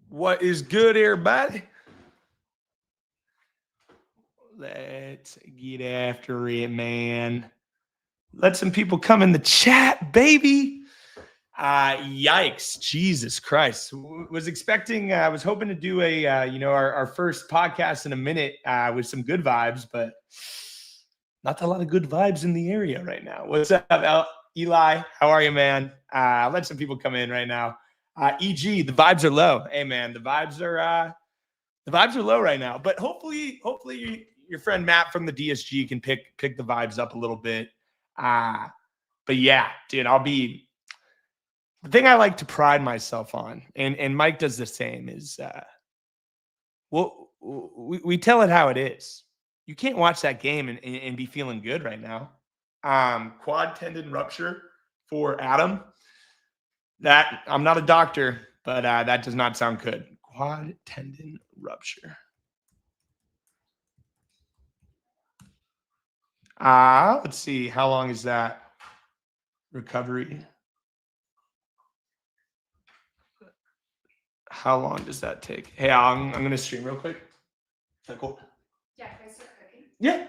What is good, everybody? Let's get after it, man. Let some people come in the chat, baby. Yikes. Jesus Christ. Was expecting, I was hoping to do our first podcast in a minute with some good vibes, but not a lot of good vibes in the area right now. What's up, Eli? How are you, man? Let some people come in right now. EG, the vibes are low. Hey, man, the vibes are low right now. But hopefully your friend Matt from the DSG can pick the vibes up a little bit. But yeah, dude, the thing I like to pride myself on, and Mike does the same, is we tell it how it is. You can't watch that game and be feeling good right now. Quad tendon rupture for Adam. That, I'm not a doctor, but that does not sound good. Quad tendon rupture. Let's see. How long is that recovery? How long does that take? Hey, I'm going to stream real quick. Is that cool? Yeah, can I start cooking? Yeah.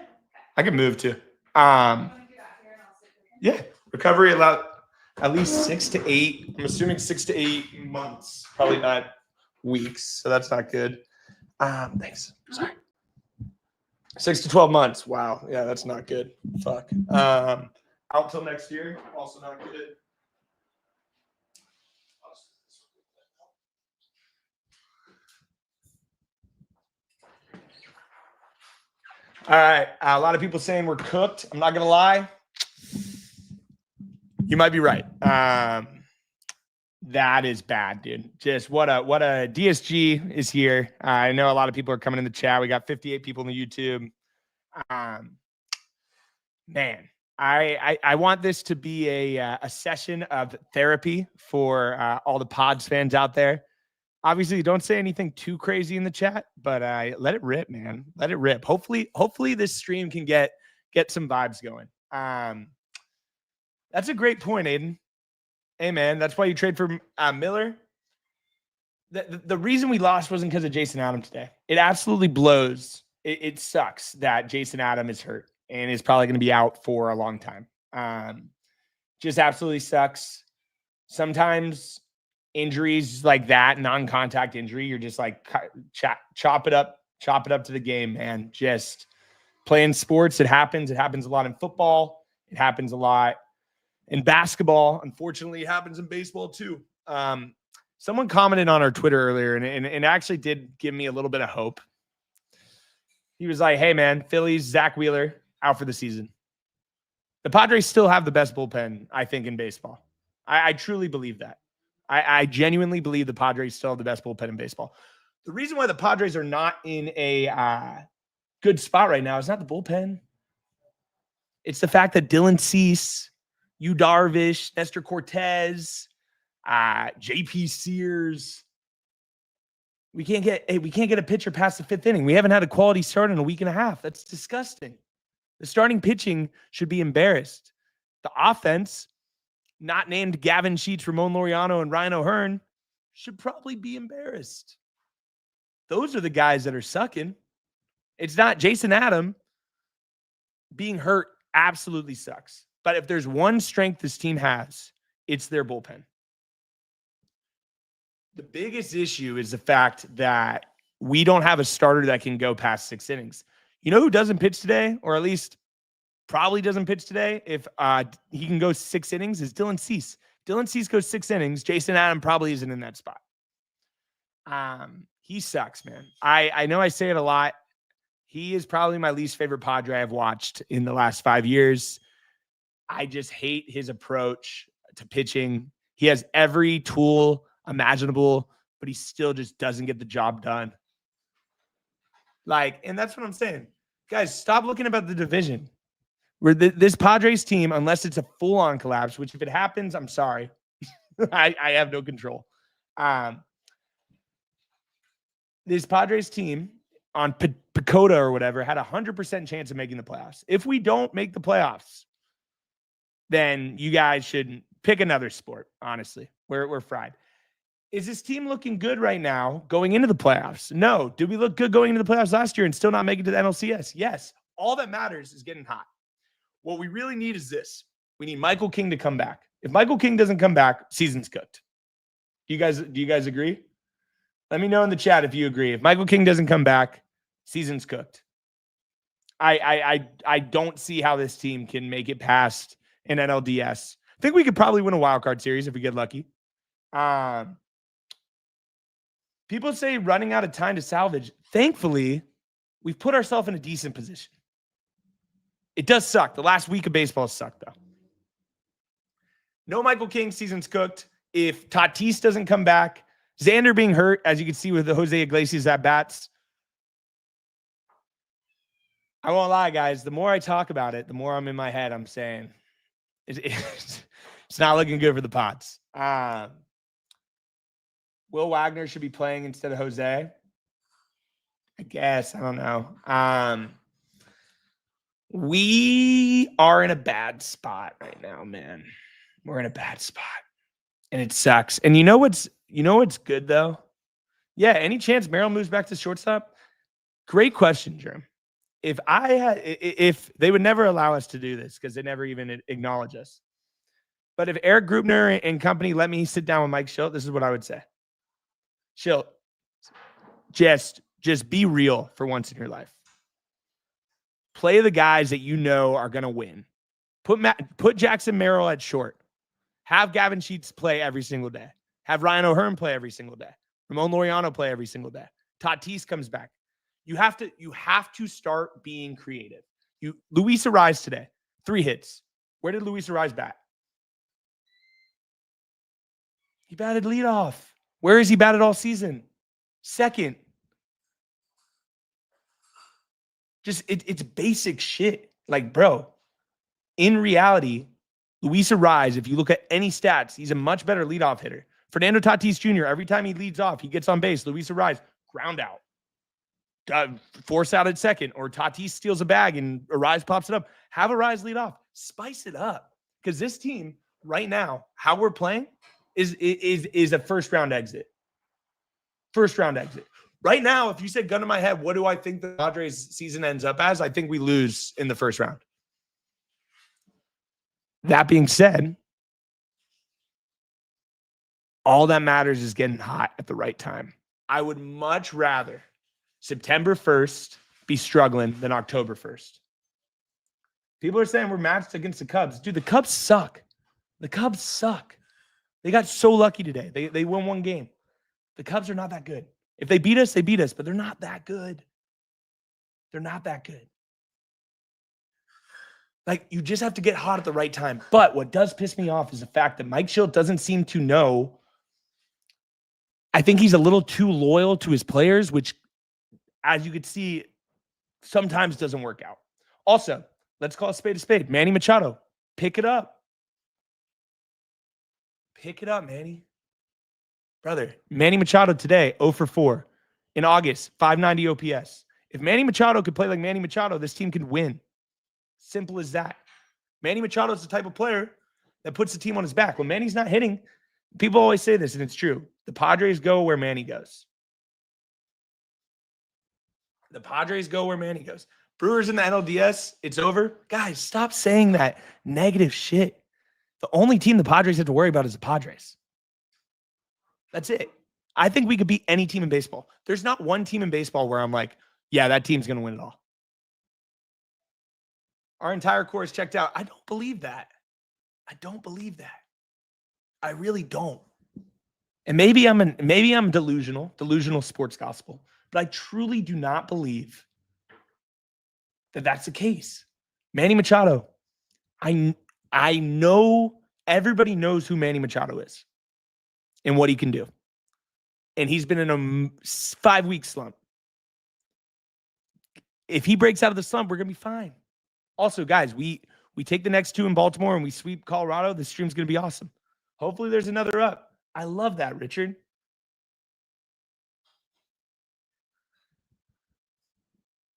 I can move too. Yeah. Recovery at least 6 to 8. I'm assuming 6 to 8 months, probably not weeks. So that's not good. Thanks. Sorry. 6 to 12 months. Wow. Yeah, that's not good. Fuck. Out till next year. Also not good. All right. A lot of people saying we're cooked. I'm not going to lie. You might be right. That is bad, dude. Just what a DSG is here. I know a lot of people are coming in the chat. We got 58 people in the YouTube. Man, I want this to be a session of therapy for all the Pods fans out there. Obviously, don't say anything too crazy in the chat, but let it rip, man. Let it rip. Hopefully this stream can get some vibes going. That's a great point, Aiden. Hey, man, that's why you trade for Miller. The reason we lost wasn't because of Jason Adam today. It absolutely blows. It sucks that Jason Adam is hurt and is probably going to be out for a long time. Just absolutely sucks. Sometimes injuries like that, non-contact injury, you're just like chop it up to the game, man. Just playing sports, it happens. It happens a lot in football. It happens a lot in basketball. Unfortunately, it happens in baseball too. Someone commented on our Twitter earlier, and actually did give me a little bit of hope. He was like, hey, man, Phillies, Zach Wheeler, out for the season. The Padres still have the best bullpen, I think, in baseball. I truly believe that. I genuinely believe the Padres still have the best bullpen in baseball. The reason why the Padres are not in a good spot right now is not the bullpen. It's the fact that Dylan Cease, Yu Darvish, Nestor Cortez, J.P. Sears. We can't get a pitcher past the 5th inning. We haven't had a quality start in a week and a half. That's disgusting. The starting pitching should be embarrassed. The offense, not named Gavin Sheets, Ramon Laureano, and Ryan O'Hearn, should probably be embarrassed. Those are the guys that are sucking. It's not Jason Adam. Being hurt absolutely sucks. But if there's one strength this team has, it's their bullpen. The biggest issue is the fact that we don't have a starter that can go past 6 innings. You know who doesn't pitch today, or at least probably doesn't pitch today if he can go 6 innings, is Dylan Cease. Dylan Cease goes 6 innings. Jason Adam probably isn't in that spot. He sucks, man. I know I say it a lot. He is probably my least favorite Padre I've watched in the last 5 years. I just hate his approach to pitching. He has every tool imaginable, but he still just doesn't get the job done. And that's what I'm saying. Guys, stop looking about the division. This Padres team, unless it's a full-on collapse, which if it happens, I'm sorry. I have no control. This Padres team on Pacoda or whatever had a 100% chance of making the playoffs. If we don't make the playoffs, then you guys should pick another sport, honestly. We're fried. Is this team looking good right now going into the playoffs? No. Did we look good going into the playoffs last year and still not make it to the NLCS? Yes. All that matters is getting hot. What we really need is this. We need Michael King to come back. If Michael King doesn't come back, season's cooked. Do you guys agree? Let me know in the chat if you agree. If Michael King doesn't come back, season's cooked. I don't see how this team can make it past an NLDS. I think we could probably win a wild card series if we get lucky. People say running out of time to salvage. Thankfully, we've put ourselves in a decent position. It does suck. The last week of baseball sucked, though. No Michael King, season's cooked. If Tatis doesn't come back, Xander being hurt, as you can see with the Jose Iglesias at bats. I won't lie, guys. The more I talk about it, the more I'm in my head, I'm saying it's not looking good for the Pods. Will Wagner should be playing instead of Jose. I guess. I don't know. We are in a bad spot right now, man. We're in a bad spot. And it sucks. And you know what's good though? Yeah, any chance Merrill moves back to shortstop? Great question, Jerm. If they would never allow us to do this because they never even acknowledge us. But if Eric Grubner and company let me sit down with Mike Schilt, this is what I would say. Schilt, just be real for once in your life. Play the guys that you know are going to win. Put Jackson Merrill at short. Have Gavin Sheets play every single day. Have Ryan O'Hearn play every single day. Ramon Laureano play every single day. Tatis comes back. You have to start being creative. Luis Ariz today, 3 hits. Where did Luis Ariz bat? He batted leadoff. Where has he batted all season? Second. Just it's basic shit. Like, bro, in reality, Luis Ariz, if you look at any stats, he's a much better leadoff hitter. Fernando Tatis Jr., every time he leads off, he gets on base. Luis Ariz, ground out. Force out at second, or Tatis steals a bag and Ariz pops it up. Have Ariz lead off. Spice it up. Because this team, right now, how we're playing is a first-round exit. First-round exit. Right now, if you said gun to my head, what do I think the Padres season ends up as? I think we lose in the first round. That being said, all that matters is getting hot at the right time. I would much rather September 1st be struggling than October 1st. People are saying we're matched against the Cubs. Dude, the Cubs suck. The Cubs suck. They got so lucky today. They won 1 game. The Cubs are not that good. If they beat us, but they're not that good. They're not that good. Like, you just have to get hot at the right time. But what does piss me off is the fact that Mike Schilt doesn't seem to know. I think he's a little too loyal to his players, which, as you could see, sometimes doesn't work out. Also, let's call a spade a spade. Manny Machado, pick it up. Pick it up, Manny. Brother, Manny Machado today, 0 for 4. In August, 590 OPS. If Manny Machado could play like Manny Machado, this team could win. Simple as that. Manny Machado is the type of player that puts the team on his back. When Manny's not hitting, people always say this, and it's true. The Padres go where Manny goes. The Padres go where Manny goes. Brewers in the NLDS, it's over. Guys, stop saying that negative shit. The only team the Padres have to worry about is the Padres. That's it. I think we could beat any team in baseball. There's not one team in baseball where I'm like, yeah, that team's going to win it all. Our entire core is checked out. I don't believe that. I don't believe that. I really don't. And maybe I'm delusional sports gospel, but I truly do not believe that that's the case. Manny Machado, I know everybody knows who Manny Machado is and what he can do. And he's been in a 5-week slump. If he breaks out of the slump, we're going to be fine. Also, guys, we take the next 2 in Baltimore and we sweep Colorado. The stream's going to be awesome. Hopefully there's another up. I love that, Richard.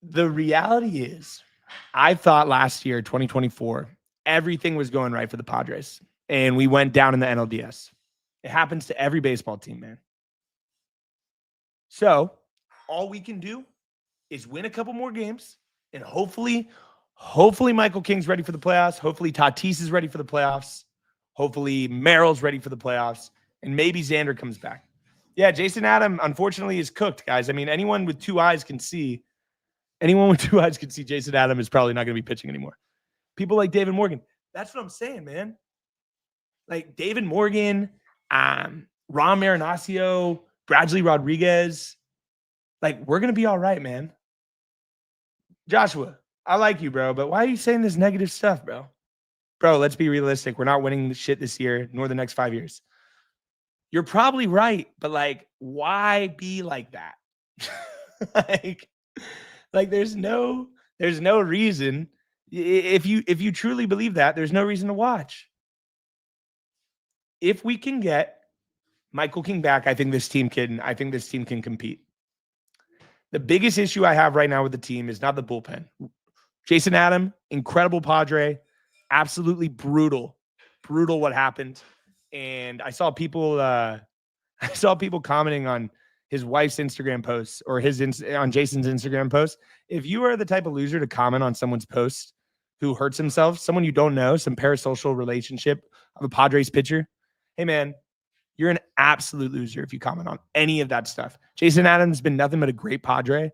The reality is, I thought last year, 2024, everything was going right for the Padres. And we went down in the NLDS. It happens to every baseball team, man. So all we can do is win a couple more games, and hopefully Michael King's ready for the playoffs. Hopefully Tatis is ready for the playoffs. Hopefully Merrill's ready for the playoffs, and maybe Xander comes back. Yeah, Jason Adam, unfortunately, is cooked, guys. I mean, anyone with two eyes can see Jason Adam is probably not going to be pitching anymore. People like David Morgan. That's what I'm saying, man. Like David Morgan, Ron Marinaccio, Bradley Rodriguez. Like, we're going to be all right, man. Joshua, I like you, bro, but why are you saying this negative stuff, bro? Bro, let's be realistic. We're not winning the shit this year, nor the next 5 years. You're probably right, but like, why be like that? like there's no reason. If you truly believe that, there's no reason to watch. If we can get Michael King back, I think this team can compete. The biggest issue I have right now with the team is not the bullpen. Jason Adam, incredible Padre, absolutely brutal what happened. And I saw people commenting on his wife's Instagram posts or on Jason's Instagram post. If you are the type of loser to comment on someone's post who hurts himself, someone you don't know, some parasocial relationship of a Padres pitcher, hey man, you're an absolute loser if you comment on any of that stuff. Jason Adams has been nothing but a great Padre.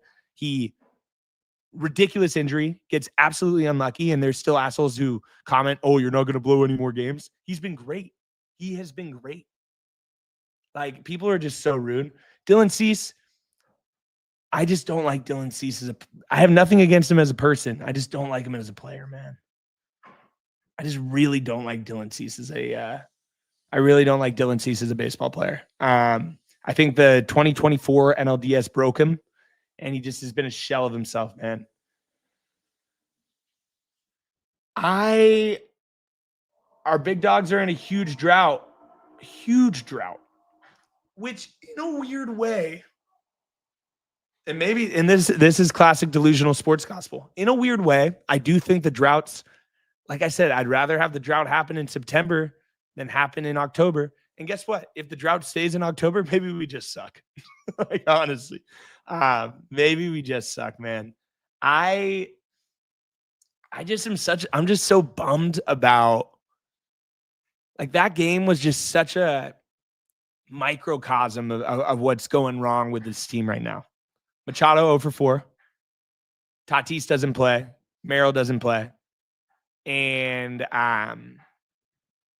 Ridiculous injury, gets absolutely unlucky, and there's still assholes who comment, oh, you're not going to blow any more games. He's been great. He has been great. Like, people are just so rude. Dylan Cease, I just don't like Dylan Cease I have nothing against him as a person. I just don't like him as a player, man. I just really don't like Dylan Cease as a baseball player. I think the 2024 NLDS broke him, and he just has been a shell of himself, man. Our big dogs are in a huge drought, which in a weird way, and this is classic delusional sports gospel. In a weird way, I do think the droughts, like I said, I'd rather have the drought happen in September than happen in October. And guess what? If the drought stays in October, maybe we just suck. Like, honestly, maybe we just suck, man. I'm just so bummed about, like, that game was just such a microcosm of what's going wrong with this team right now. Machado 0 for 4. Tatis doesn't play. Merrill doesn't play. And,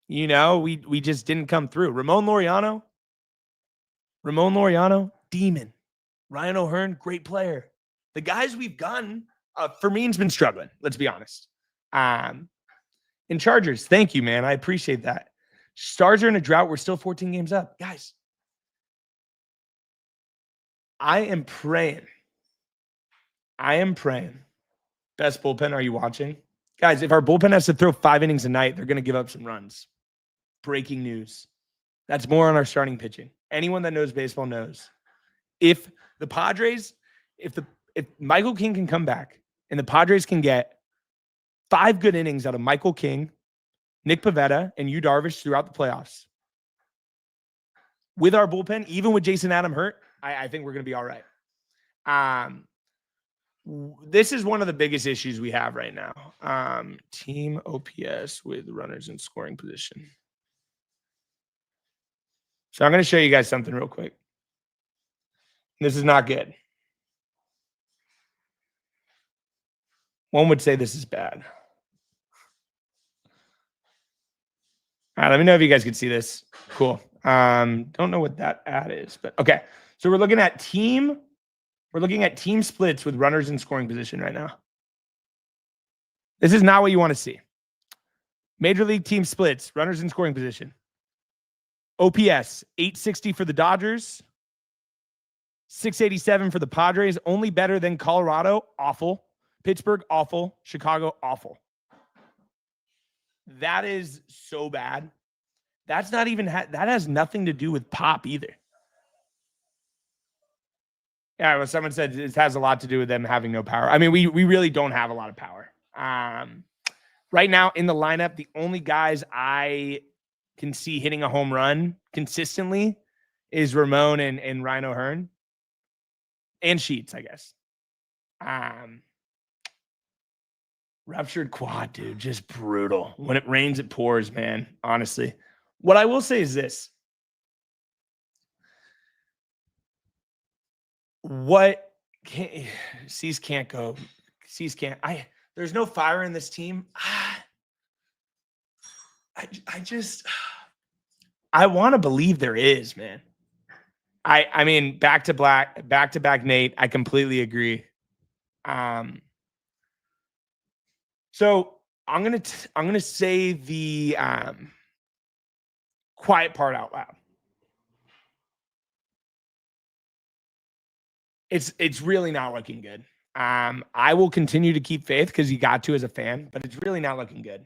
we just didn't come through. Ramon Laureano, demon. Ryan O'Hearn, great player. The guys we've gotten, Fermin's been struggling, let's be honest. And Chargers, thank you, man. I appreciate that. Stars are in a drought. We're still 14 games up. Guys, I am praying. Best bullpen, are you watching? Guys, if our bullpen has to throw 5 innings a night, they're going to give up some runs. Breaking news. That's more on our starting pitching. Anyone that knows baseball knows. If the Padres, if Michael King can come back and the Padres can get 5 good innings out of Michael King, Nick Pivetta, and Yu Darvish throughout the playoffs, with our bullpen, even with Jason Adam hurt, I think we're going to be all right. This is one of the biggest issues we have right now. Team OPS with runners in scoring position. So I'm going to show you guys something real quick. This is not good. One would say this is bad. All right, let me know if you guys can see this. Cool. Don't know what that ad is, but okay. So we're looking at team splits with runners in scoring position right now. This is not what you want to see. Major League team splits, runners in scoring position. OPS, 860 for the Dodgers, 687 for the Padres, only better than Colorado, awful. Pittsburgh, awful. Chicago, awful. That is so bad. That's not even, that has nothing to do with pop either. Yeah, well, someone said it has a lot to do with them having no power. I mean, we really don't have a lot of power. Right now in the lineup, the only guys I can see hitting a home run consistently is Ramon and Rhino Hearn and Sheets, I guess. Ruptured quad, dude, just brutal. When it rains, it pours, man. Honestly, what I will say is this: what Cease can't go. Cease can't. There's no fire in this team. I want to believe there is, man. I mean, back to back Nate. I completely agree. So I'm gonna say the quiet part out loud. It's really not looking good. I will continue to keep faith because you got to as a fan, but it's really not looking good.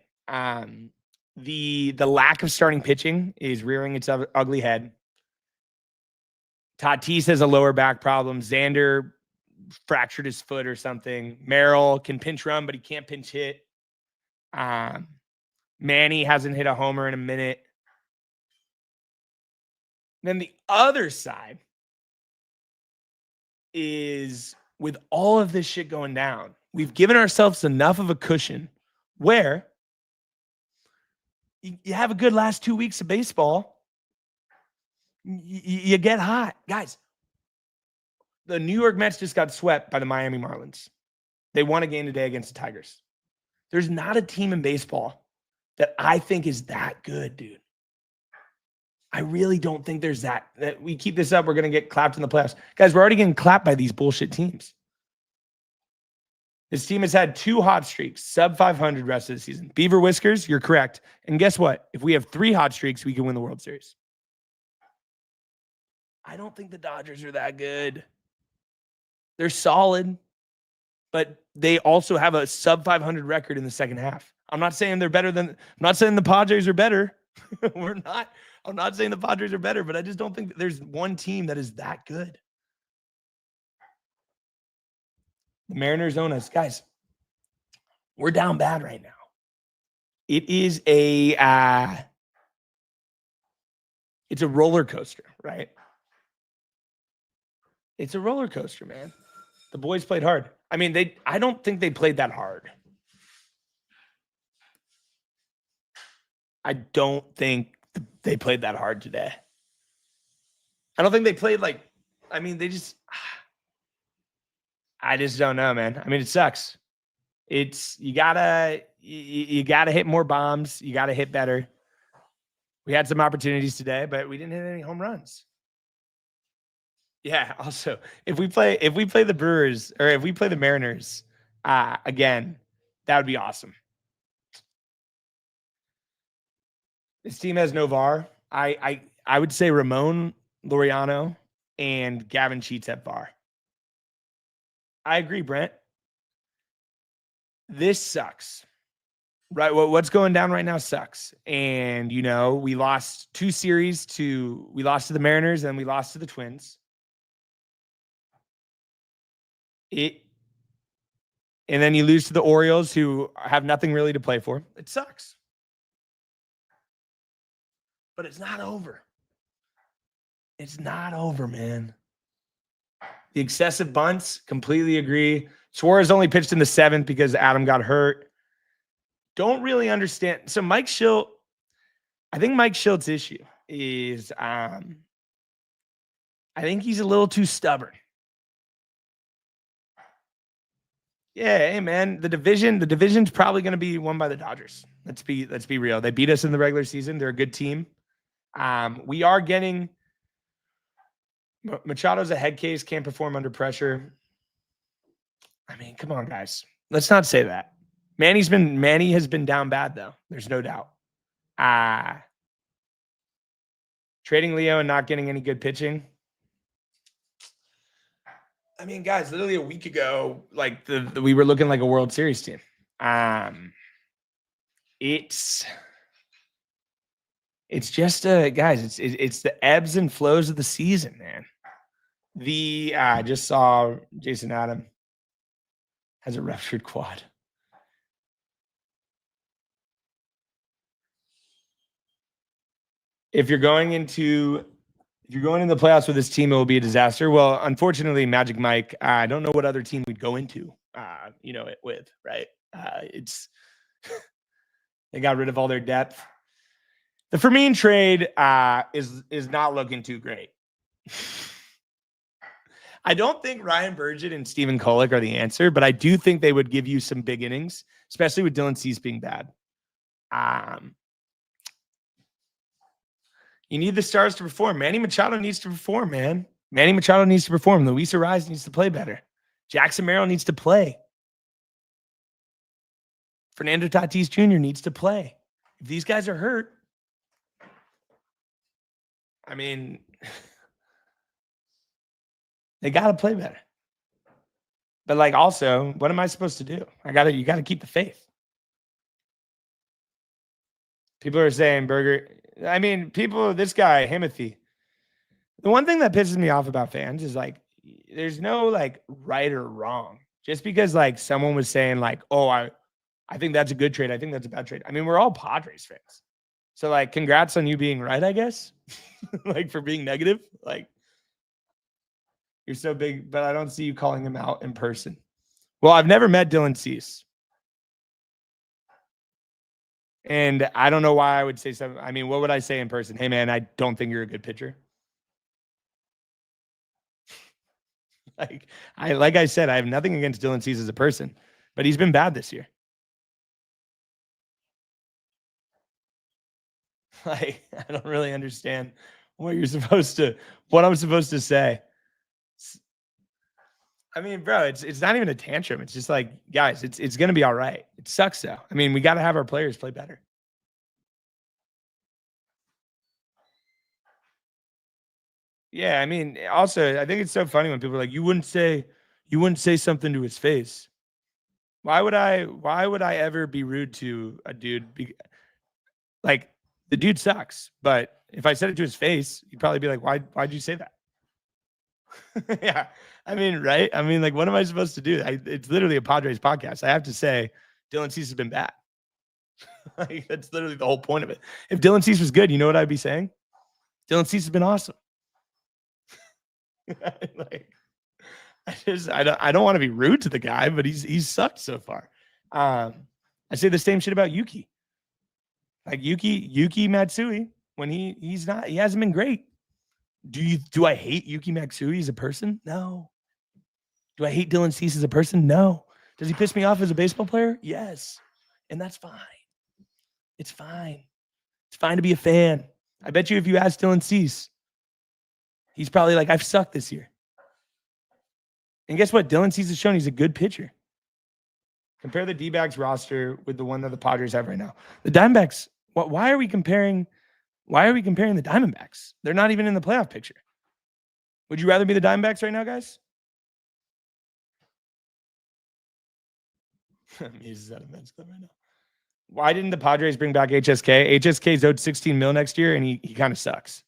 The lack of starting pitching is rearing its ugly head. Tatis has a lower back problem. Xander fractured his foot or something. Merrill can pinch run, but he can't pinch hit. Manny hasn't hit a homer in a minute. Then the other side is, with all of this shit going down, we've given ourselves enough of a cushion where you have a good last 2 weeks of baseball. You get hot. Guys, the New York Mets just got swept by the Miami Marlins. They won a game today against the Tigers. There's not a team in baseball that I think is that good, dude. I really don't think there's that we keep this up, we're going to get clapped in the playoffs. Guys, we're already getting clapped by these bullshit teams. This team has had 2 hot streaks, sub 500 rest of the season. Beaver Whiskers, you're correct. And guess what? If we have 3 hot streaks, we can win the World Series. I don't think the Dodgers are that good. They're solid, but they also have a sub 500 record in the second half. I'm not saying they're better than, I'm not saying the Padres are better. I'm not saying the Padres are better, but I just don't think there's one team that is that good. The Mariners own us. Guys, we're down bad right now. It is it's a roller coaster, right? It's a roller coaster, man. The boys played hard. I mean, I don't think they played that hard. I don't think they played that hard today. I don't think they played I just don't know, man. I mean, it sucks. You gotta hit more bombs. You gotta hit better. We had some opportunities today, but we didn't hit any home runs. Yeah. Also, if we play the Brewers, or if we play the Mariners again, that would be awesome. This team has no VAR. I would say Ramon Laureano and Gavin Sheets at VAR. I agree, Brent. This sucks. Right? What's going down right now sucks. And, we lost 2 series we lost to the Mariners and we lost to the Twins. And then you lose to the Orioles, who have nothing really to play for. It sucks. But it's not over. It's not over, man. The excessive bunts, completely agree. Suarez only pitched in the 7th because Adam got hurt. Don't really understand. So I think Mike Schildt's issue is I think he's a little too stubborn. Yeah, hey man, the division's probably going to be won by the Dodgers. Let's be real. They beat us in the regular season. They're a good team. We are getting Machado's a head case, can't perform under pressure. I mean, come on, guys. Let's not say that. Manny has been down bad, though. There's no doubt. Trading Leo and not getting any good pitching. I mean, guys, literally a week ago, we were looking like a World Series team. It's just guys, it's the ebbs and flows of the season, man. I just saw Jason Adam has a ruptured quad. if you're going into the playoffs with this team, it will be a disaster. Well, unfortunately, Magic Mike, I don't know what other team we'd go into, it with, right? It's they got rid of all their depth. The Fermin trade is not looking too great. I don't think Ryan Burgett and Stephen Kolek are the answer, but I do think they would give you some big innings, especially with Dylan Cease being bad. You need the stars to perform. Manny Machado needs to perform, man. Manny Machado needs to perform. Luis Arraez needs to play better. Jackson Merrill needs to play. Fernando Tatis Jr. needs to play. If these guys are hurt, I mean, they got to play better. But like, also, what am I supposed to do? You got to keep the faith. People are saying this guy, Himothy. The one thing that pisses me off about fans is like, there's no like right or wrong. Just because like someone was saying like, oh, I think that's a good trade. I think that's a bad trade. I mean, we're all Padres fans. So like, congrats on you being right, I guess. Like for being negative. Like you're so big, but I don't see you calling him out in person. Well, I've never met Dylan Cease. And I don't know why I would say something. I mean, what would I say in person? Hey, man, I don't think you're a good pitcher. Like I said, I have nothing against Dylan Cease as a person, but he's been bad this year. Like, I don't really understand what I'm supposed to say. I mean, bro, it's not even a tantrum. It's just like, guys, it's going to be all right. It sucks though. I mean, we got to have our players play better. Yeah, I mean, also, I think it's so funny when people are like, you wouldn't say something to his face. Why would I ever be rude to a dude? Like, the dude sucks. But if I said it to his face, he'd probably be like, why'd you say that? Yeah. I mean, right? I mean, like, what am I supposed to do? It's literally a Padres podcast. I have to say Dylan Cease has been bad. Like, that's literally the whole point of it. If Dylan Cease was good, you know what I'd be saying? Dylan Cease has been awesome. Like, I don't want to be rude to the guy, but he's sucked so far. I say the same shit about Yuki. Like Yuki Matsui, when he hasn't been great. Do I hate Yuki Matsui as a person? No. Do I hate Dylan Cease as a person? No. Does he piss me off as a baseball player? Yes. And that's fine. It's fine. It's fine to be a fan. I bet you if you ask Dylan Cease, he's probably like, I've sucked this year. And guess what? Dylan Cease has shown he's a good pitcher. Compare the D-backs roster with the one that the Padres have right now. The Diamondbacks, why are we comparing the Diamondbacks? They're not even in the playoff picture. Would you rather be the Diamondbacks right now, guys? He's at a Mets club right now. Why didn't the Padres bring back HSK? HSK is owed $16 million next year, and he kind of sucks.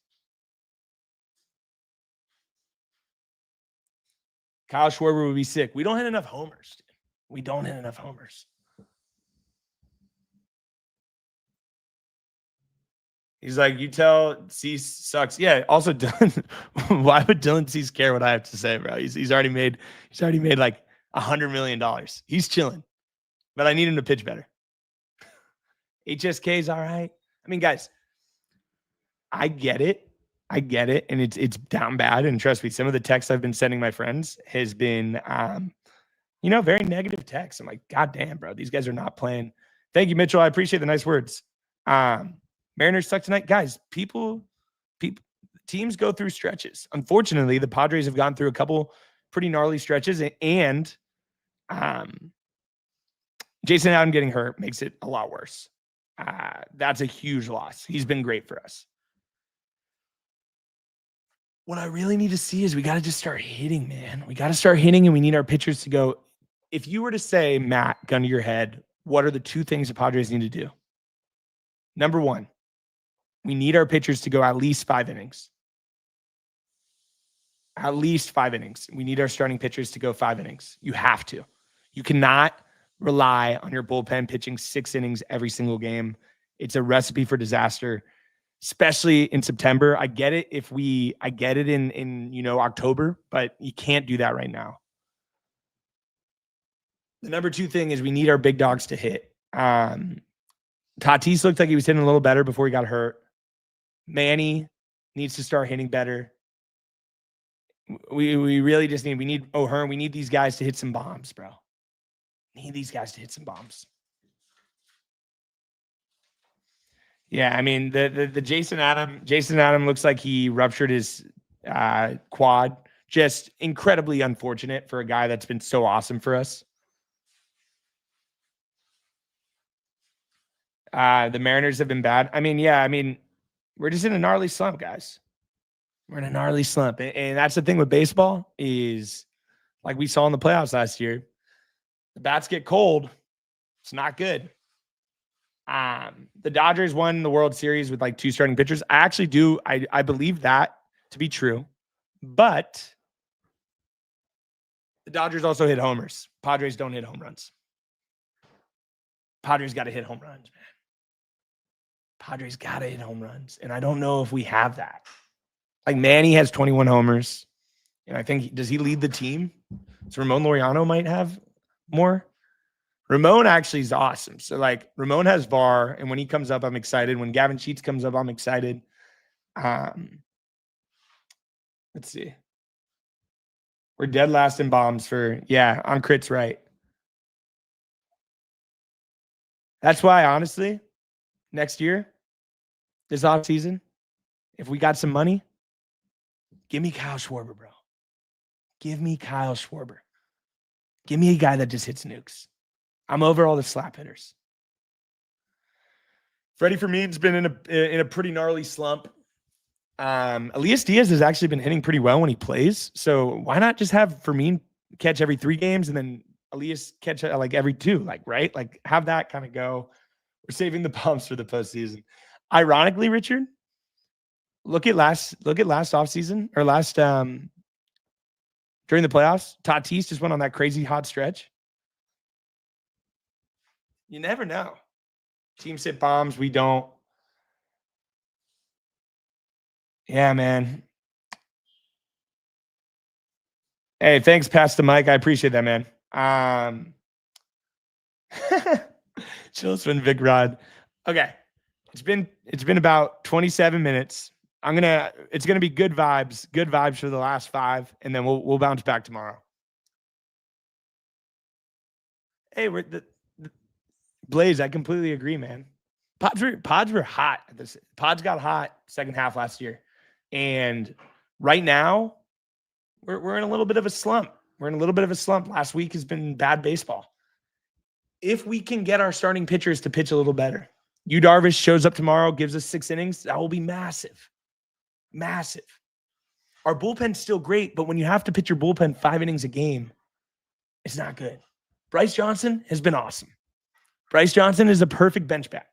Kyle Schwarber would be sick. We don't hit enough homers. Dude. We don't hit enough homers. He's like, you tell Cease sucks. Yeah. Also, why would Dylan Cease care what I have to say, bro? He's already made like $100 million. He's chilling, but I need him to pitch better. HSK is all right. I mean, guys, I get it, and it's down bad. And trust me, some of the texts I've been sending my friends has been, very negative texts. I'm like, God damn, bro, these guys are not playing. Thank you, Mitchell. I appreciate the nice words. Mariners suck tonight, guys. Teams go through stretches. Unfortunately, the Padres have gone through a couple pretty gnarly stretches, and Jason Adam getting hurt makes it a lot worse. That's a huge loss. He's been great for us. What I really need to see is we got to just start hitting, man. We got to start hitting, and we need our pitchers to go. If you were to say, Matt, gun to your head, what are the two things the Padres need to do? Number one, we need our pitchers to go at least 5 innings. At least 5 innings. We need our starting pitchers to go 5 innings. You have to. You cannot rely on your bullpen pitching 6 innings every single game. It's a recipe for disaster. especially in September. I get it I get it in October, but you can't do that right now. The number 2 thing is we need our big dogs to hit. Tatis looked like he was hitting a little better before he got hurt. Manny needs to start hitting better. We really just need O'Hearn. We need these guys to hit some bombs, bro. Need these guys to hit some bombs. Yeah, I mean the Jason Adam looks like he ruptured his quad. Just incredibly unfortunate for a guy that's been so awesome for us. The Mariners have been bad. I mean, we're just in a gnarly slump, guys. We're in a gnarly slump. And that's the thing with baseball is, like we saw in the playoffs last year, the bats get cold. It's not good. The Dodgers won the World Series with like 2 starting pitchers. I actually do. I believe that to be true. But the Dodgers also hit homers. Padres don't hit home runs. Padres got to hit home runs, man. Padres got to hit home runs. And I don't know if we have that. Like Manny has 21 homers. And I think, does he lead the team? So Ramon Laureano might have more. Ramon actually is awesome. So like Ramon has VAR. And when he comes up, I'm excited. When Gavin Sheets comes up, I'm excited. Let's see. We're dead last in bombs on crits, right. That's why, honestly, next year, this offseason, if we got some money, give me Kyle Schwarber, bro. Give me Kyle Schwarber. Give me a guy that just hits nukes. I'm over all the slap hitters. Freddie Fermin's been in a pretty gnarly slump. Elias Diaz has actually been hitting pretty well when he plays. So why not just have Fermin catch every 3 games and then Elias catch like every 2, like, right? Like have that kind of go. We're saving the pumps for the postseason. Ironically, Richard, look at last offseason or last during the playoffs. Tatis just went on that crazy hot stretch. You never know. Teams hit bombs. We don't. Yeah, man. Hey, thanks, Pass the mic. I appreciate that, man. Chills when Vic Rod. Okay. It's been about 27 minutes. It's gonna be good vibes for the last 5, and then we'll bounce back tomorrow. Hey, Blaze, I completely agree, man. Pods were hot. Pods got hot second half last year. And right now, we're in a little bit of a slump. Last week has been bad baseball. If we can get our starting pitchers to pitch a little better, Yu Darvish shows up tomorrow, gives us 6 innings, that will be massive. Massive. Our bullpen's still great, but when you have to pitch your bullpen 5 innings a game, it's not good. Bryce Johnson has been awesome. Bryce Johnson is a perfect bench bat.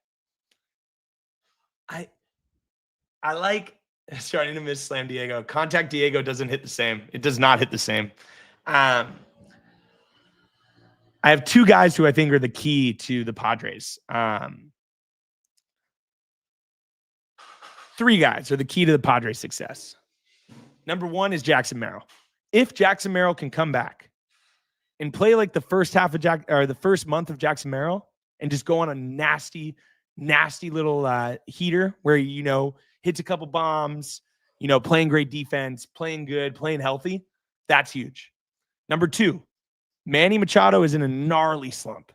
I like starting to miss Slam Diego. Contact Diego doesn't hit the same. It does not hit the same. I have 2 guys who I think are the key to the Padres. 3 guys are the key to the Padres' success. Number 1 is Jackson Merrill. If Jackson Merrill can come back and play like the first half of the first month of Jackson Merrill and just go on a nasty little heater where hits a couple bombs, playing great defense, playing good, playing healthy, that's huge. Number 2, Manny Machado is in a gnarly slump.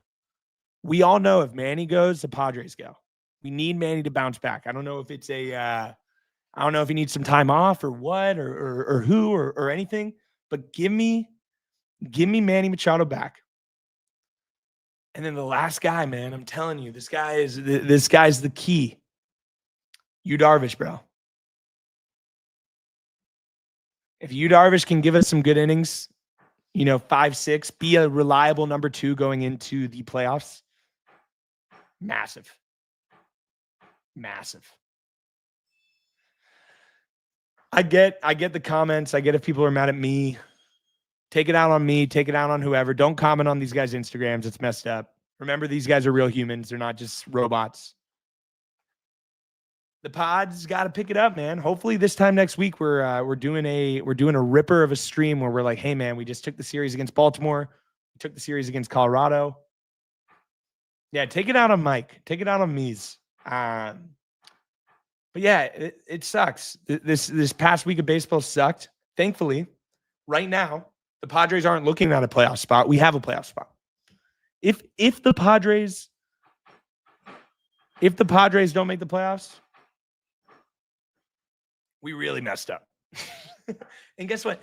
We all know if Manny goes, the Padres go. We need Manny to bounce back. I don't know if it's I don't know if he needs some time off or what or who or anything, but give me Manny Machado back. And then the last guy, man, I'm telling you, this guy's the key. Yu Darvish, bro. If Yu Darvish can give us some good innings, 5, 6, be a reliable number 2 going into the playoffs, massive. I get the comments. I get if people are mad at me. Take it out on me. Take it out on whoever. Don't comment on these guys' Instagrams. It's messed up. Remember, these guys are real humans. They're not just robots. The Pod's got to pick it up, man. Hopefully this time next week we're doing a ripper of a stream where we're like, hey man, we just took the series against Baltimore, we took the series against Colorado. Yeah, take it out on Mike, take it out on Mies. But yeah, it sucks. This past week of baseball sucked. Thankfully, right now the Padres aren't looking at a playoff spot. We have a playoff spot. If the Padres don't make the playoffs, we really messed up. And guess what?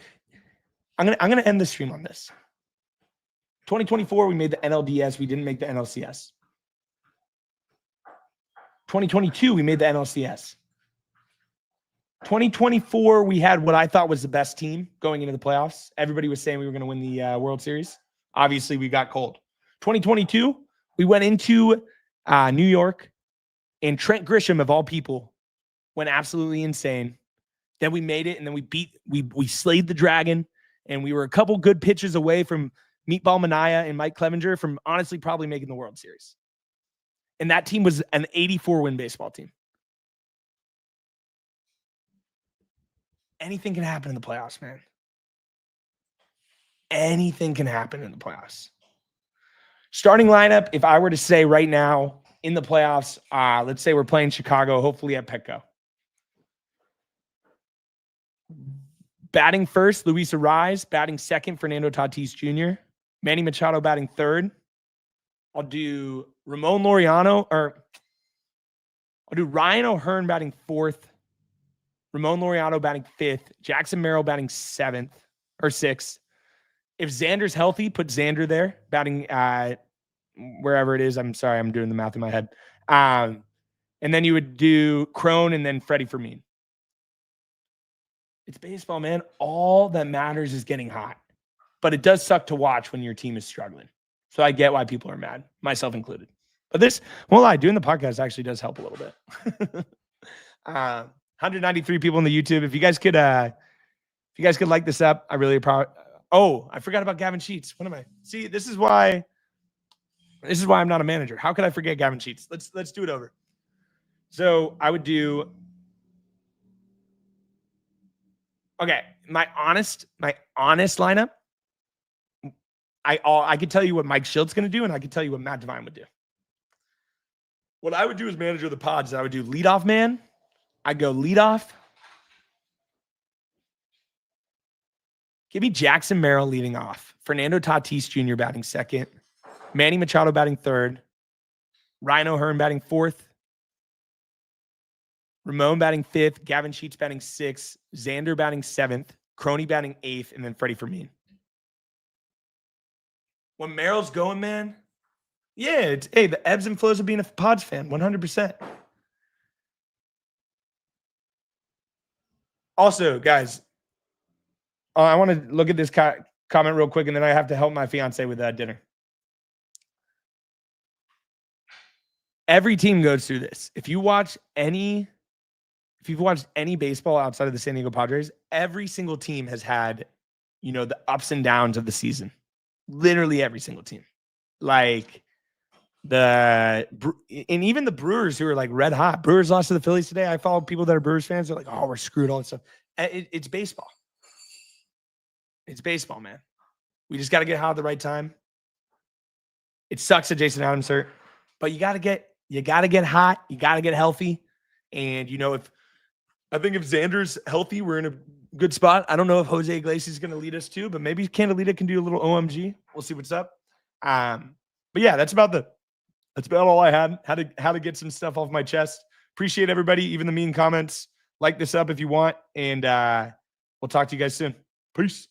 I'm gonna end the stream on this. 2024, we made the NLDS. We didn't make the NLCS. 2022, we made the NLCS. 2024, we had what I thought was the best team going into the playoffs. Everybody was saying we were going to win the World Series. Obviously, we got cold. 2022, we went into New York, and Trent Grisham, of all people, went absolutely insane. Then we made it, and then we slayed the dragon, and we were a couple good pitches away from Meatball Manaea and Mike Clevenger from honestly probably making the World Series. And that team was an 84-win baseball team. Anything can happen in the playoffs, man. Anything can happen in the playoffs. Starting lineup, if I were to say right now in the playoffs, let's say we're playing Chicago, hopefully at Petco. Batting first, Luis Arraez. Batting second, Fernando Tatis Jr. Manny Machado batting third. I'll do Ramon Laureano, or I'll do Ryan O'Hearn batting fourth. Ramon Laureano batting fifth. Jackson Merrill batting seventh or sixth. If Xander's healthy, put Xander there, batting wherever it is. I'm sorry, I'm doing the math in my head. And then you would do Crone and then Freddie Fermin. It's baseball, man. All that matters is getting hot. But it does suck to watch when your team is struggling. So I get why people are mad, myself included. But this, won't lie, doing the podcast actually does help a little bit. 193 people on the YouTube. If you guys could like this up, I really proud. Oh, I forgot about Gavin Sheets. What am I? See, this is why I'm not a manager. How could I forget Gavin Sheets? Let's do it over. So I would do. Okay, my honest lineup. I could tell you what Mike Schildt's going to do, and I could tell you what Matt Devine would do. What I would do as manager of the Pods, I would do leadoff man. I'd go leadoff. Give me Jackson Merrill leading off. Fernando Tatis Jr. batting second. Manny Machado batting third. Ryan O'Hearn batting fourth. Ramon batting fifth. Gavin Sheets batting sixth. Xander batting seventh. Crony batting eighth. And then Freddie Fermin. When Merrill's going, man, yeah, the ebbs and flows of being a Pods fan, 100%. Also, guys, I want to look at this comment real quick, and then I have to help my fiance with dinner. Every team goes through this. If you've watched any baseball outside of the San Diego Padres, every single team has had, the ups and downs of the season. Literally every single team. Like and even the Brewers, who are like red hot. Brewers lost to the Phillies today. I follow people that are Brewers fans. They're like, oh, we're screwed, all that stuff. It's baseball. It's baseball, man. We just got to get hot at the right time. It sucks that Jason Adams hurt, but you got to get hot. You got to get healthy. And if Xander's healthy, we're in a good spot. I don't know if Jose Iglesias is going to lead us too, but maybe Candelita can do a little OMG. We'll see what's up. But yeah, that's about all I had. How to get some stuff off my chest. Appreciate everybody, even the mean comments. Like this up if you want, and we'll talk to you guys soon. Peace.